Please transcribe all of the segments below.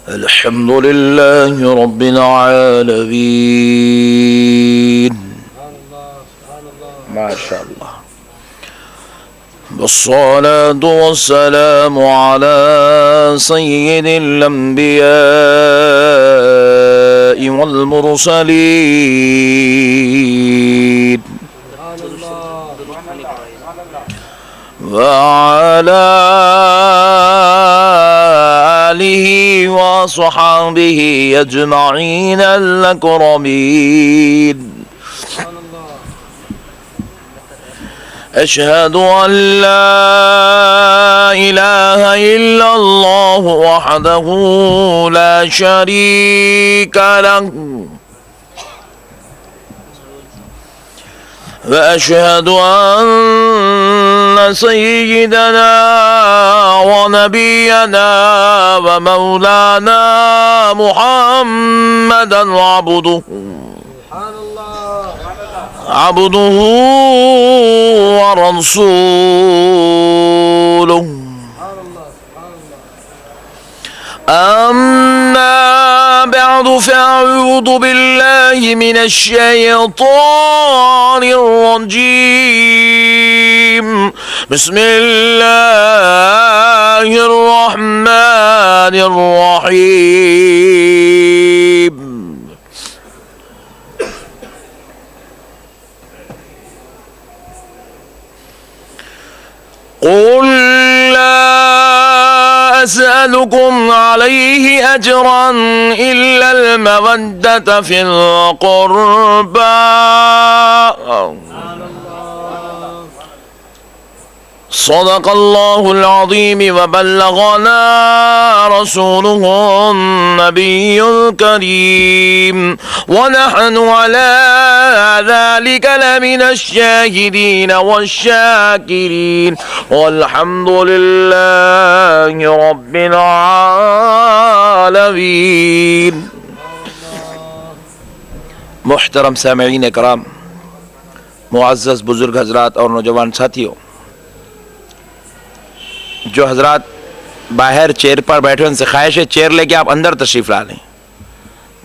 अल्हम्दुलिल्लाहि रब्बिल आलमीन। माशाअल्लाह। वस्सलातु वस्सलामु अला सय्यिदिल अंबिया'i वल मुरसलीन व अला आलिहि व अस्हाबिहि अजमईन अल-अकरमीन। अशहदु अल्ला इलाहा इल्लल्लाहु वहदहु ला शरीका लहु व अशहदु अन्ना सय्यिदना व नबियना व मौलाना मुहम्मदन अब्दुहु व रसूलुहु। अम्मा बअदु फ़अऊज़ु बिल्लाहि मिनश शैतानिर रजीम। बिस्मिल्लाहिर रहमानिर रहीम। क़ुल ला अस्अलुकुम अलैहि अजरन इल्लल मवद्दत फ़िल क़ुर्बा। सदक़ल्लाहुल अज़ीम व बल्लगना रसूलुहुन नबियुल करीम व नहनु अला ज़ालिका लमिनश शाहिदीन वश्शाकिरीन वल्हम्दुलिल्लाहि रब्बिल आलमीन। मुहतरम सामिईन इकराम, मुअज़्ज़ज़ बुजुर्ग हज़रात और नौजवान साथियों, जो हजरात बाहर चेयर पर बैठे उनसे ख्वाहिश है चेयर लेके आप अंदर तशरीफ़ ला लें।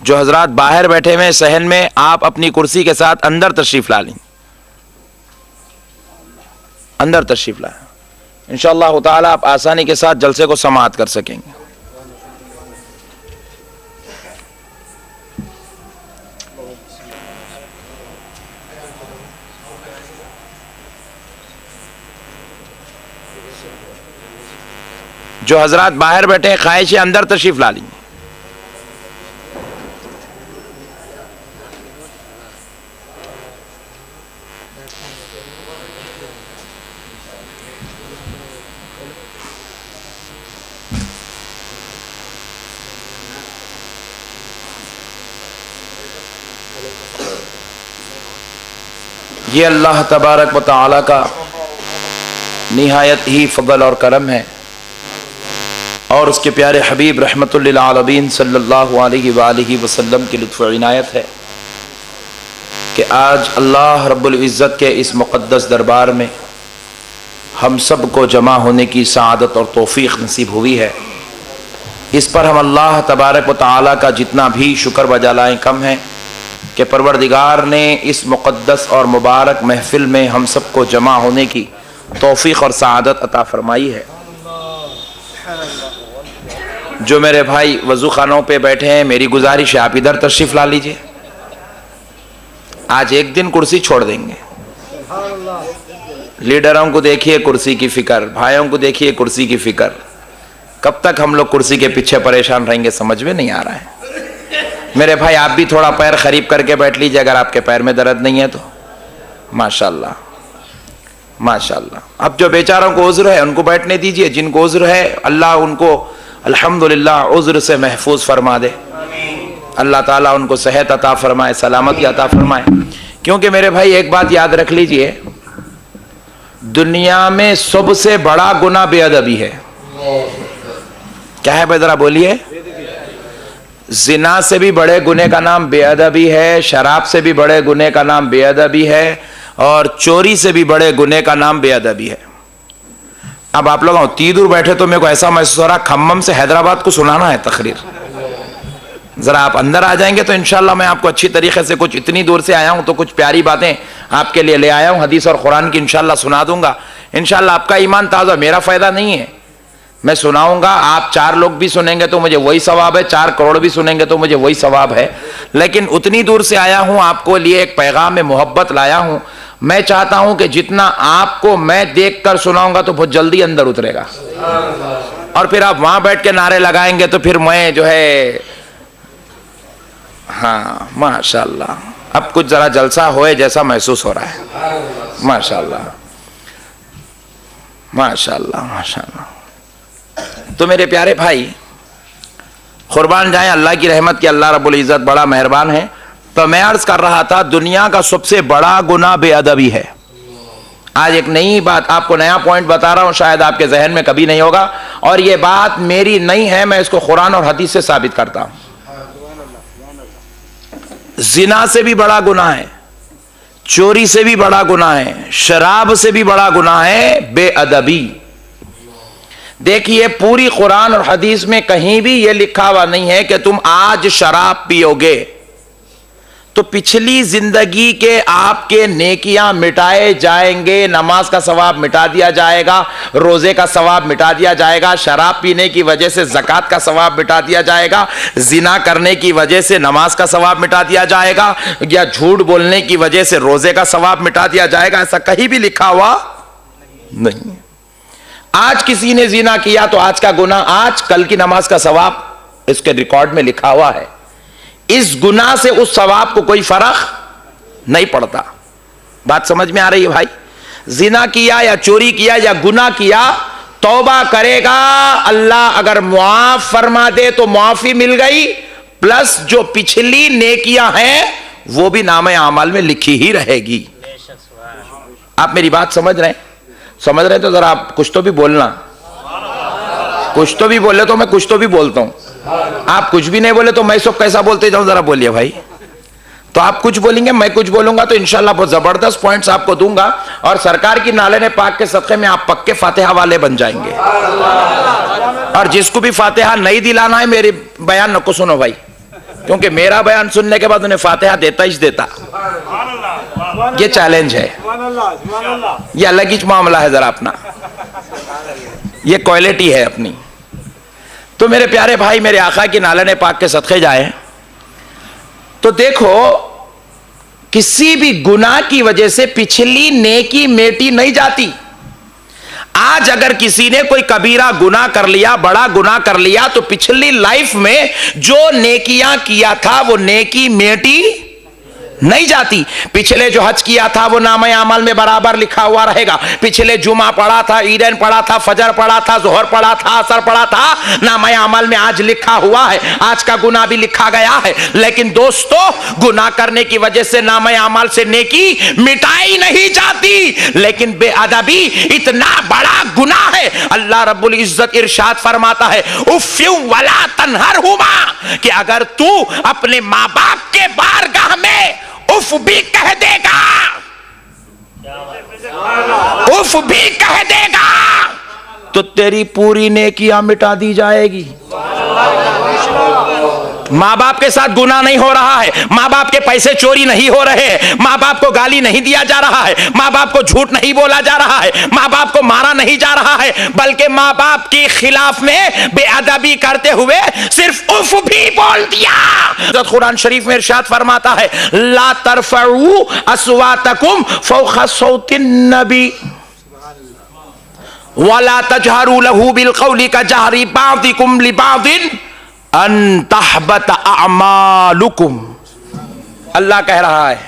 जो हजरात बाहर बैठे हुए सहन में, आप अपनी कुर्सी के साथ अंदर तशरीफ़ ला लें, अंदर तशरीफ़ लाएं। इंशाअल्लाह ताला आप आसानी के साथ जलसे को समाअत कर सकेंगे। जो हजरात बाहर बैठे हैं ख्वाहिश है अंदर तशरीफ ला लेंगे। ये अल्लाह तबारक व तआला का निहायत ही फज़ल और करम है और उसके प्यारे हबीब रहमतुल लिल आलमीन सल्लल्लाहु अलैहि वसल्लम की लुत्फ़ व इनायत है कि आज अल्लाह रब्बुल इज़्ज़त के इस मुक़द्दस दरबार में हम सब को जमा होने की सआदत और तौफ़ीक़ नसीब हुई है। इस पर हम अल्लाह तबारक व तआला का जितना भी शुक्र बजा लाएं कम है कि परवरदिगार ने इस मुक़द्दस और मुबारक महफ़िल में हम सब को जमा होने की तौफ़ीक़ और सआदत अता फ़रमाई है। जो मेरे भाई वज़ू खानों पे बैठे हैं, मेरी गुजारिश है आप इधर तशरीफ़ ला लीजिए। आज एक दिन कुर्सी छोड़ देंगे। लीडरों को देखिए कुर्सी की फ़िक्र, भाइयों को देखिए कुर्सी की फ़िक्र। कब तक हम लोग कुर्सी के पीछे परेशान रहेंगे समझ में नहीं आ रहा है। मेरे भाई आप भी थोड़ा पैर करीब करके बैठ लीजिए अगर आपके पैर में दर्द नहीं है तो। माशाअल्लाह माशाअल्लाह। अब जो बेचारों को उज़्र है उनको बैठने दीजिए, जिनको उज़्र है अल्लाह उनको अल्हम्दुलिल्लाह उज़्र से महफूज फरमा दे। अल्लाह ताला उनको सेहत अता फरमाए, सलामती अता फरमाए। क्योंकि मेरे भाई एक बात याद रख लीजिए, दुनिया में सबसे बड़ा गुनाह बेअदबी है। क्या है भाई जरा बोलिए। जिना से भी बड़े गुने का नाम बेअदबी है, शराब से भी बड़े गुने का नाम बेअदबी है और चोरी से भी बड़े गुने का नाम बेअदबी है। अब आप लोग तीदूर बैठे तो मेरे को ऐसा महसूस हो रहा खम्मम से हैदराबाद को सुनाना है तकरीर। जरा आप अंदर आ जाएंगे तो इंशाल्लाह मैं आपको अच्छी तरीके से, कुछ इतनी दूर से आया हूं तो कुछ प्यारी बातें आपके लिए ले आया हूं, हदीस और कुरान की इंशाल्लाह सुना दूंगा। इंशाल्लाह आपका ईमान ताज़ा, मेरा फायदा नहीं है, मैं सुनाऊंगा, आप 4 लोग भी सुनेंगे तो मुझे वही सवाब है, 4 करोड़ भी सुनेंगे तो मुझे वही सवाब है। लेकिन उतनी दूर से आया हूं, आपको लिए एक पैगाम में मोहब्बत लाया हूं। मैं चाहता हूं कि जितना आपको मैं देख कर सुनाऊंगा तो बहुत जल्दी अंदर उतरेगा, और फिर आप वहां बैठ के नारे लगाएंगे तो फिर मैं जो है, हाँ माशाल्लाह अब कुछ जरा जलसा होए जैसा महसूस हो रहा है। माशाल्लाह माशाल्लाह माशाल्लाह। तो मेरे प्यारे भाई, कुर्बान जाए अल्लाह की रहमत की, अल्लाह रब्बुल इज़्ज़त बड़ा मेहरबान है। तो मैं अर्ज कर रहा था, दुनिया का सबसे बड़ा गुनाह बेअदबी है। आज एक नई बात, आपको नया पॉइंट बता रहा हूं, शायद आपके जहन में कभी नहीं होगा, और यह बात मेरी नहीं है, मैं इसको कुरान और हदीस से साबित करता हूं। जिना से भी बड़ा गुनाह है, चोरी से भी बड़ा गुनाह है, शराब से भी बड़ा गुनाह है बेअदबी। देखिए, पूरी कुरान और हदीस में कहीं भी यह लिखा हुआ नहीं है कि तुम आज शराब पियोगे तो पिछली जिंदगी के आपके नेकियां मिटाए जाएंगे, नमाज का सवाब मिटा दिया जाएगा, रोजे का सवाब मिटा दिया जाएगा, शराब पीने की वजह से ज़कात का सवाब मिटा दिया जाएगा, जिना करने की वजह से नमाज का सवाब मिटा दिया जाएगा, या झूठ बोलने की वजह से रोजे का सवाब मिटा दिया जाएगा। ऐसा कहीं भी लिखा हुआ नहीं। आज किसी ने जिना किया तो आज का गुनाह, आज कल की नमाज का सवाब इसके रिकॉर्ड में लिखा हुआ है। इस गुनाह से उस सवाब को कोई फर्क नहीं पड़ता। बात समझ में आ रही है भाई? जिना किया या चोरी किया या गुनाह किया, तौबा करेगा, अल्लाह अगर मुआफ फरमा दे तो मुआफी मिल गई, प्लस जो पिछली नेकियां हैं वो भी नामे आमाल में लिखी ही रहेगी। आप मेरी बात समझ रहे हैं? समझ रहे हैं तो जरा आप कुछ तो भी बोलना, कुछ तो भी बोले तो मैं कुछ तो भी बोलता हूं। आप कुछ भी नहीं बोले तो मैं सब कैसा बोलते जाऊं, जरा बोलिए भाई। तो आप कुछ बोलेंगे, मैं कुछ बोलूंगा, तो इंशाल्लाह बहुत जबरदस्त पॉइंट्स आपको दूंगा, और सरकार की नाले पाक के सदक़े में आप पक्के फातिहा वाले बन जाएंगे। और जिसको भी फातिहा नहीं दिलाना है, मेरे बयान नको सुनो भाई, क्योंकि मेरा बयान सुनने के बाद उन्हें फातिहा देता ही देता। ये चैलेंज है, ये अलग ही मामला है जरा अपना, ये क्वालिटी है अपनी। तो मेरे प्यारे भाई, मेरे आका की नाले पाक के सदक़े जाए तो देखो, किसी भी गुनाह की वजह से पिछली नेकी मेटी नहीं जाती। आज अगर किसी ने कोई कबीरा गुनाह कर लिया, बड़ा गुनाह कर लिया, तो पिछली लाइफ में जो नेकियां किया था वो नेकी मेटी नहीं जाती। पिछले जो हज किया था वो नामे अमल में बराबर लिखा हुआ रहेगा। पिछले जुमा पढ़ा था, ईदैन पढ़ा था, फजर पढ़ा था, जोहर पढ़ा था, असर पढ़ा था, नामे अमल में आज लिखा हुआ है। आज का गुनाह भी लिखा गया है। लेकिन दोस्तों, गुनाह करने की वजह से नामे अमल से नेकी मिटाई नहीं जाती। लेकिन बेअदबी इतना बड़ा गुनाह है, अल्लाह रब्बुल इज्जत इरशाद फरमाता है, उफ़्यु वला तन्हरहुमा, कि अगर तू अपने माँ बाप के बारगाह में उफ भी कह देगा, उफ भी कह देगा, तो तेरी पूरी नेकियां मिटा दी जाएगी। माँ बाप के साथ गुनाह नहीं हो रहा है, माँ बाप के पैसे चोरी नहीं हो रहे, माँ बाप को गाली नहीं दिया जा रहा है, माँ बाप को झूठ नहीं बोला जा रहा है, माँ बाप को मारा नहीं जा रहा है, बल्कि माँ बाप के खिलाफ में बेअदबी करते हुए सिर्फ उफ भी बोल दिया। कुरान शरीफ में इरशाद फरमाता है, ला तरफऊ अस्वातकुम फौका सौतिन नबी वला तजहरू लहू बिल कौली का जहरी बादिकुम लिबादिन अन तहबत अमालुकुम। अल्लाह कह रहा है,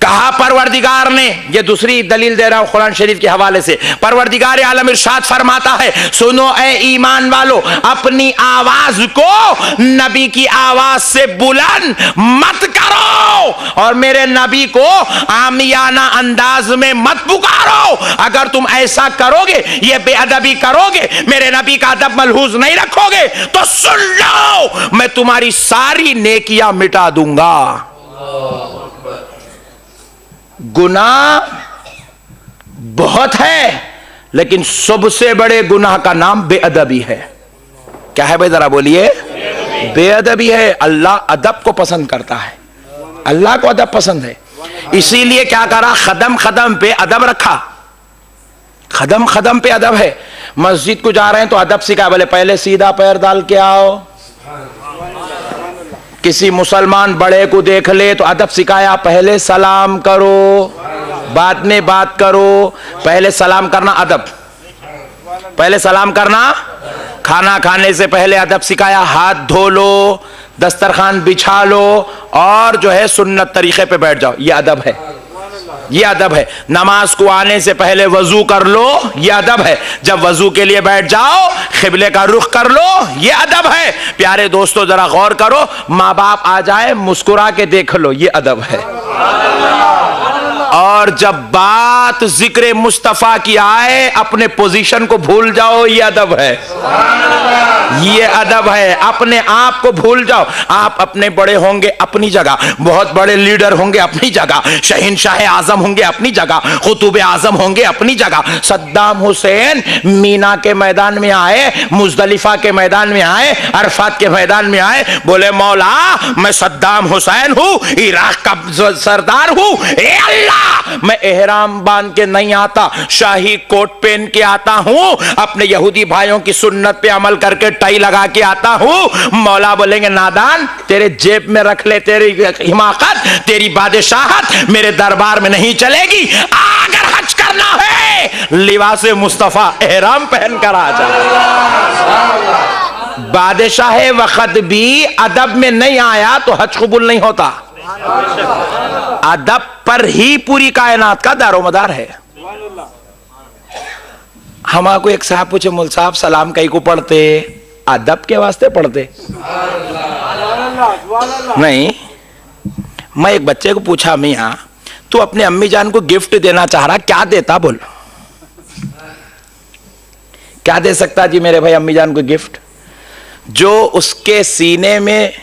कहा परवरदिगार ने, ये दूसरी दलील दे रहा हूं कुरान शरीफ के हवाले से, परवरदिगार आलम इरशाद फरमाता है, सुनो ए ईमान वालो, अपनी आवाज को नबी की आवाज से बुलंद मत करो और मेरे नबी को आमियाना अंदाज में मत पुकारो। अगर तुम ऐसा करोगे, ये बेअदबी करोगे, मेरे नबी का अदब मलहूज नहीं रखोगे, तो सुन लो, मैं तुम्हारी सारी नेकियां मिटा दूंगा। गुनाह बहुत है, लेकिन सबसे बड़े गुनाह का नाम बेअदबी है। क्या है भाई, जरा बोलिए। बेअदबी है। अल्लाह अदब को पसंद करता है, अल्लाह को अदब पसंद है, इसीलिए क्या करा, कदम कदम पे अदब रखा। कदम कदम पे अदब है। मस्जिद को जा रहे हैं तो अदब सिखाया, बोले पहले सीधा पैर डाल के आओ। किसी मुसलमान बड़े को देख ले तो अदब सिखाया, पहले सलाम करो बाद में बात करो। पहले सलाम करना अदब, पहले सलाम करना। खाना खाने से पहले अदब सिखाया, हाथ धो लो, दस्तरखान बिछा लो और जो है सुन्नत तरीके पे बैठ जाओ, ये अदब है, ये अदब है। नमाज को आने से पहले वजू कर लो, ये अदब है। जब वजू के लिए बैठ जाओ किबले का रुख कर लो, ये अदब है। प्यारे दोस्तों जरा गौर करो, माँ बाप आ जाए मुस्कुरा के देख लो, ये अदब है। और जब बात जिक्र मुस्तफा की आए अपने पोजीशन को भूल जाओ, ये अदब है, ये अदब है। अपने आप को भूल जाओ। आप अपने बड़े होंगे अपनी जगह, बहुत बड़े लीडर होंगे अपनी जगह, शहंशाह आजम होंगे अपनी जगह, खुतूब आजम होंगे अपनी जगह। सद्दाम हुसैन मीना के मैदान में आए, मुजदलिफा के मैदान में आए, अरफात के मैदान में आए, बोले मौला मैं सद्दाम हुसैन हूं, इराक का सरदार हूं, ए अल्लाह मैं एहराम बांध के नहीं आता, शाही कोट पहन के आता हूं, अपने यहूदी भाइयों की सुन्नत पे अमल करके टाई लगा के आता हूं। मौला बोलेंगे नादान, तेरे जेब में रख ले, तेरी हिमाकत, तेरी बादशाहत मेरे दरबार में नहीं चलेगी। अगर हज करना है लिबासे मुस्तफा एहराम पहन कर आ जा। बादशाह वक्त भी अदब में नहीं आया तो हज कबूल नहीं होता। अदब पर ही पूरी कायनात का दारोमदार है। हमारे एक साहब पूछे, मुल साहब सलाम कहीं को पढ़ते, अदब के वास्ते पढ़ते नहीं। मैं एक बच्चे को पूछा, मियां तू अपने अम्मी जान को गिफ्ट देना चाह रहा, क्या देता बोल? क्या दे सकता जी मेरे भाई अम्मी जान को गिफ्ट? जो उसके सीने में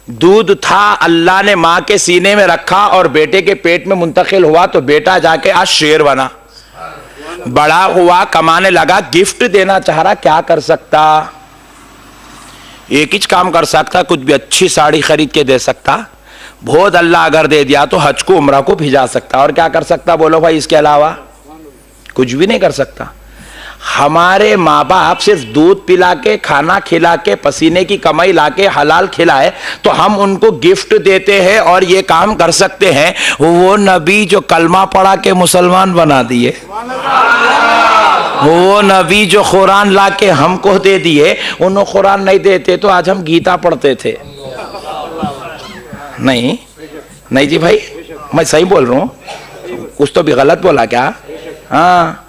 दूध था अल्लाह ने मां के सीने में रखा और बेटे के पेट में मुंतकिल हुआ तो बेटा जाके आज शेर बना, बड़ा हुआ, कमाने लगा, गिफ्ट देना चाह रहा, क्या कर सकता? एक ही काम कर सकता, कुछ भी अच्छी साड़ी खरीद के दे सकता। बहुत अल्लाह अगर दे दिया तो हज को उम्रा को भिजा सकता। और क्या कर सकता बोलो भाई? इसके अलावा कुछ भी नहीं कर सकता। हमारे माँ बाप सिर्फ दूध पिला के, खाना खिला के, पसीने की कमाई लाके हलाल खिलाए तो हम उनको गिफ्ट देते हैं और ये काम कर सकते हैं। वो नबी जो कलमा पढ़ा के मुसलमान बना दिए, वो नबी जो कुरान लाके हमको दे दिए, उन्होंने कुरान नहीं देते तो आज हम गीता पढ़ते थे। नहीं नहीं जी भाई, मैं सही बोल रहा हूँ, कुछ तो भी गलत बोला क्या? हाँ,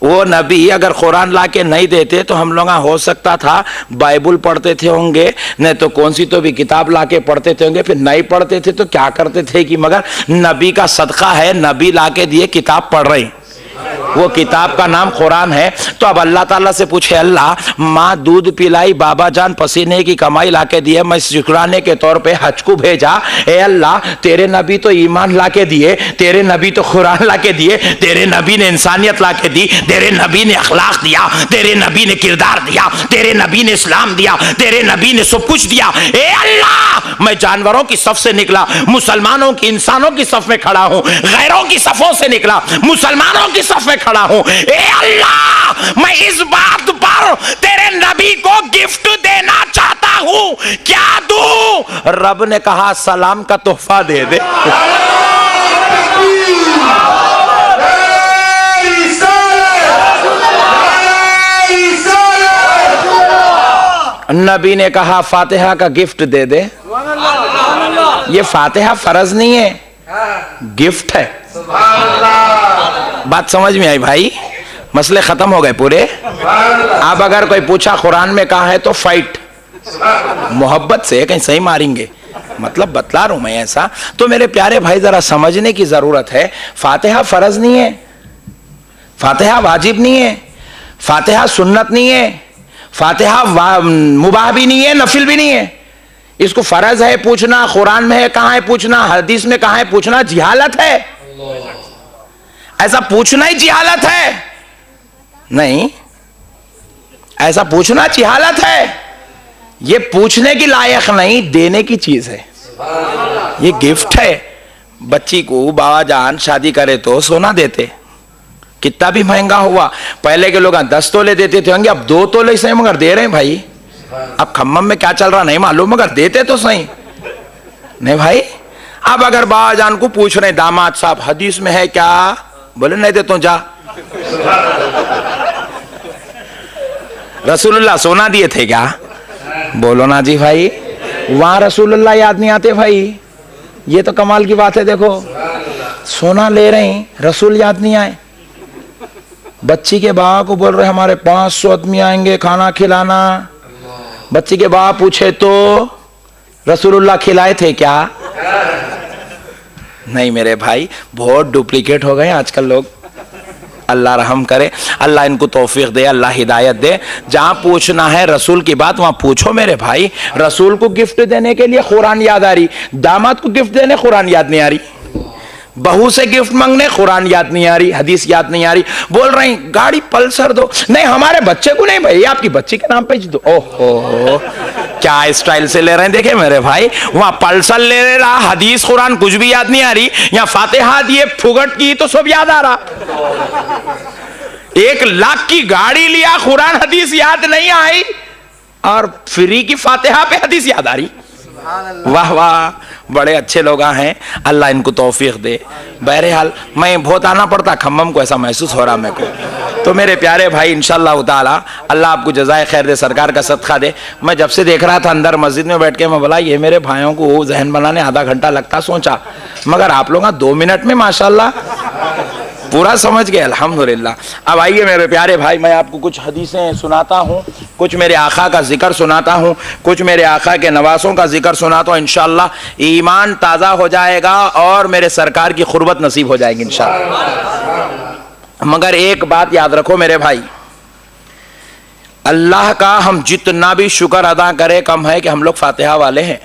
वो नबी अगर कुरान लाके नहीं देते तो हम लोग हो सकता था बाइबल पढ़ते थे होंगे, नहीं तो कौन सी तो भी किताब लाके पढ़ते थे होंगे। फिर नहीं पढ़ते थे तो क्या करते थे कि मगर नबी का सदका है, नबी लाके दिए, किताब पढ़ रहे, वो किताब का नाम कुरान है। तो अब अल्लाह ताला से पूछे, अल्लाह माँ दूध पिलाई, बाबा जान पसीने की कमाई लाके दिए, मैं शुक्राने के तौर पे हज को भेजा, ए अल्लाह तेरे नबी तो ईमान लाके दिए, तेरे नबी तो कुरान लाके दिए, तेरे नबी ने इंसानियत लाके दी, तेरे नबी ने अखलाक दिया, तेरे नबी ने किरदार दिया, तेरे नबी ने इस्लाम दिया, तेरे नबी ने सब कुछ दिया। ए अल्लाह मैं जानवरों की सफ से निकला, मुसलमानों की, इंसानों की सफ में खड़ा हूं, गैरों की सफों से निकला, मुसलमानों की सफ में खड़ा हूं। ए अल्लाह मैं इस बात पर तेरे नबी को गिफ्ट देना चाहता हूं, क्या दूं? रब ने कहा सलाम का तोहफा दे दे। नबी ने कहा फातिहा का गिफ्ट दे दे। ये फातिहा फर्ज नहीं है, गिफ्ट है। बात समझ में आई भाई? मसले खत्म हो गए पूरे। अब अगर कोई पूछा कुरान में कहा है तो फाइट, मोहब्बत से कहीं सही मारेंगे, मतलब बतला रहा हूं मैं ऐसा। तो मेरे प्यारे भाई जरा समझने की जरूरत है, फातिहा फर्ज नहीं है, फातिहा वाजिब नहीं है, फातिहा सुन्नत नहीं है, फातिहा मुबाह भी नहीं है, नफिल भी नहीं है। इसको फर्ज है पूछना, कुरान में है कहां है पूछना, हदीस में कहां है पूछना, जिहालत है। ऐसा पूछना ही जिहालत है। नहीं, ऐसा पूछना जिहालत है। ये पूछने की लायक नहीं, देने की चीज है। ये गिफ्ट है। बच्ची को बाबा जान शादी करे तो सोना देते, कितना भी महंगा हुआ। पहले के लोग 10 तोले देते थे होंगे, अब 2 तोले सही मगर दे रहे हैं भाई। अब खम्मम में क्या चल रहा नहीं मालूम, मगर देते तो सही नहीं भाई। अब अगर बाबा जान को पूछ रहे दामाद साहब हदीस में है क्या, बोले नहीं देता हूं, जा। रसूलुल्लाह सोना दिए थे क्या, बोलो ना जी भाई। वहां रसूलुल्लाह याद नहीं आते भाई, ये तो कमाल की बात है। देखो सोना ले रहे हैं, रसूल याद नहीं आए। बच्ची के बाबा को बोल रहे हमारे 500 आदमी आएंगे खाना खिलाना। बच्ची के बाबा पूछे तो रसूलुल्लाह खिलाए थे क्या, नहीं मेरे भाई। बहुत डुप्लीकेट हो गए आजकल लोग। अल्लाह रहम करे, अल्लाह इनको तौफीक दे, अल्लाह हिदायत दे। जहां पूछना है रसूल की बात वहां पूछो मेरे भाई। रसूल को गिफ्ट देने के लिए कुरान याद आ रही, दामाद को गिफ्ट देने कुरान याद नहीं आ रही, बहू से गिफ्ट मांगने कुरान याद नहीं आ रही, हदीस याद नहीं आ रही। बोल रही गाड़ी पल्सर दो, नहीं हमारे बच्चे को नहीं भाई, आपकी बच्ची के नाम पे दो। ओहो क्या स्टाइल से ले रहे हैं, देखे मेरे भाई। वहां पल्सर ले रहा, हदीस कुरान कुछ भी याद नहीं आ रही। यहाँ फातिहा दिए फुगट की तो सब याद आ रहा। 1 लाख की गाड़ी लिया, कुरान हदीस याद नहीं आई, और फ्री की फातिहा पे हदीस याद आ रही। वाह वाह, बड़े अच्छे लोग हैं, अल्लाह इनको तौफीक दे। बहरहाल मैं बहुत आना पड़ता खम्मम को, ऐसा महसूस हो रहा मेरे को। तो मेरे प्यारे भाई इंशाअल्लाह ताला अल्लाह आपको जज़ाए खैर दे, सरकार का सदका दे। मैं जब से देख रहा था अंदर मस्जिद में बैठ के, मैं बोला ये मेरे भाइयों को जहन बनाने आधा घंटा लगता सोचा, मगर आप लोग 2 मिनट में माशाल्लाह पूरा समझ गए, अल्हम्दुलिल्लाह। अब आइए मेरे प्यारे भाई, मैं आपको कुछ हदीसें सुनाता हूँ, कुछ मेरे आका का जिक्र सुनाता हूँ, कुछ मेरे आका के नवासों का जिक्र सुनाता हूँ। इंशाअल्लाह ईमान ताज़ा हो जाएगा और मेरे सरकार की खुर्बत नसीब हो जाएगी इंशाअल्लाह। मगर एक बात याद रखो मेरे भाई, अल्लाह का हम जितना भी शुक्र अदा करें कम है कि हम लोग फातिहा वाले हैं।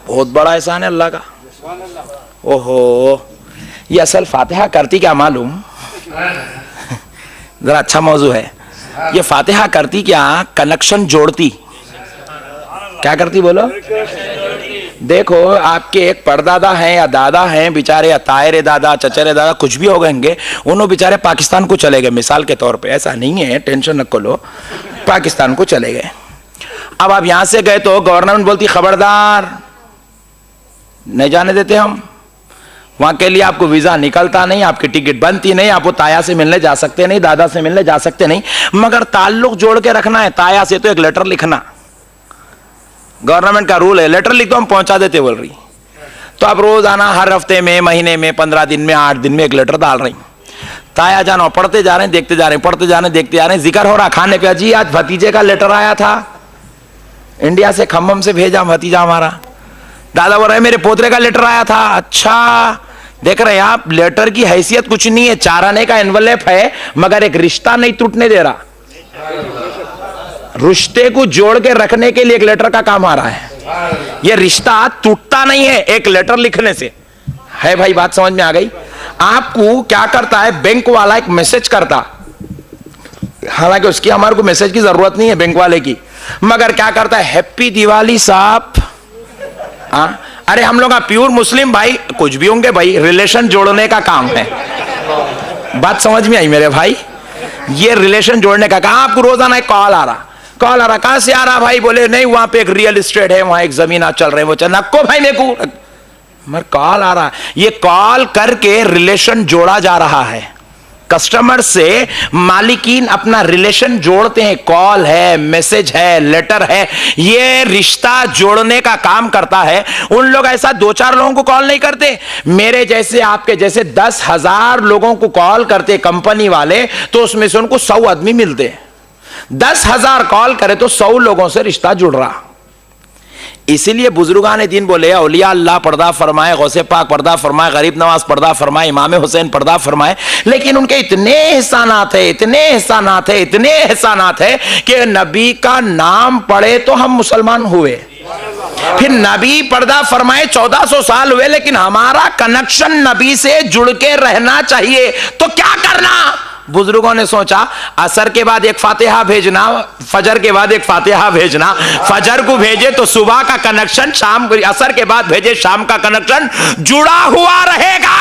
बहुत बड़ा एहसान है अल्लाह का। ओहो, ये असल फातिहा करती क्या मालूम, जरा अच्छा मौजू है। ये फातिहा करती क्या, कनेक्शन जोड़ती। क्या करती बोलो, देखो आपके एक परदादा हैं या दादा हैं बेचारे, या तायरे दादा चचेरे दादा कुछ भी हो गएंगे, उन्होंने बेचारे पाकिस्तान को चले गए मिसाल के तौर पे, ऐसा नहीं है टेंशन न लो, पाकिस्तान को चले गए। अब आप यहां से गए तो गवर्नमेंट बोलती खबरदार नहीं जाने देते हम, वहां के लिए आपको वीजा निकलता नहीं, आपकी टिकट बनती नहीं, आपको ताया से मिलने जा सकते नहीं, दादा से मिलने जा सकते नहीं, मगर ताल्लुक जोड़ के रखना है। ताया से तो एक लेटर लिखना, गवर्नमेंट का रूल है, लेटर लिख दो हम पहुंचा देते बोल रही। तो आप रोजाना हर हफ्ते में, महीने में, 15 दिन में, 8 दिन में एक लेटर डाल रही। ताया जानो पढ़ते जा रहे हैं, देखते जा रहे हैं, पढ़ते जा रहे हैं, देखते जा रहे हैं। जिक्र हो रहा खाने पे, जी आज भतीजे का लेटर आया था इंडिया से, खम्मम से भेजा भतीजा हमारा। दादा बोल रहे मेरे पोतरे का लेटर आया था। अच्छा, देख रहे हैं आप, लेटर की हैसियत कुछ नहीं है, 4 आने का एनवलप है, मगर एक रिश्ता नहीं टूटने दे रहा। रिश्ते को जोड़ के रखने के लिए एक लेटर का काम आ रहा है। यह रिश्ता टूटता नहीं है एक लेटर लिखने से, है भाई, बात समझ में आ गई। आपको क्या करता है, बैंक वाला एक मैसेज करता, हालांकि उसकी हमारे को मैसेज की जरूरत नहीं है बैंक वाले की, मगर क्या करता है, हैप्पी दिवाली साहब। अरे हम लोग प्योर मुस्लिम भाई, कुछ भी होंगे भाई, रिलेशन जोड़ने का काम है। बात समझ में आई मेरे भाई, ये रिलेशन जोड़ने का काम। आपको रोजाना एक कॉल आ रहा, कहां से आ रहा भाई, बोले नहीं वहां पे एक रियल एस्टेट है, वहां एक जमीन आज चल रहे हैं, वो चल नक्को भाई मेरे को, मगर कॉल आ रहा। ये कॉल करके रिलेशन जोड़ा जा रहा है। कस्टमर से मालिकीन अपना रिलेशन जोड़ते हैं, कॉल है, मैसेज है, लेटर है, ये रिश्ता जोड़ने का काम करता है। उन लोग ऐसा 2-4 लोगों को कॉल नहीं करते, मेरे जैसे आपके जैसे 10,000 लोगों को कॉल करते कंपनी वाले, तो उसमें से उनको 100 आदमी मिलते हैं। 10,000 कॉल करे तो 100 लोगों से रिश्ता जुड़ रहा। इसीलिए बुजुर्गान दीन बोले औलिया अल्लाह पर्दा फरमाए, गौसे पाक पर्दा फरमाए, गरीब नवाज पर्दा फरमाए, इमाम हुसैन पर्दा फरमाए, लेकिन उनके इतने एहसानात है, इतने एहसानात है, इतने एहसानात है कि नबी का नाम पढ़े तो हम मुसलमान हुए। फिर नबी पर्दा फरमाए 1400 साल हुए, लेकिन हमारा कनेक्शन नबी से जुड़ के रहना चाहिए। तो क्या करना, बुजुर्गों ने सोचा असर के बाद एक फातिहा भेजना, फजर के बाद एक फातिहा भेजना, फजर को भेजे तो सुबह का कनेक्शन, शाम असर के बाद भेजे शाम का कनेक्शन जुड़ा हुआ रहेगा।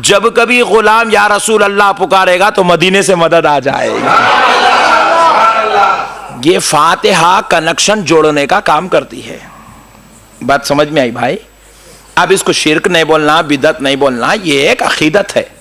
जब कभी गुलाम या रसूल अल्लाह पुकारेगा तो मदीने से मदद आ जाएगी। ये फातिहा कनेक्शन जोड़ने का काम करती है। बात समझ में आई भाई? अब इसको शिर्क नहीं बोलना, बिदअत नहीं बोलना, ये एक अकीदत है।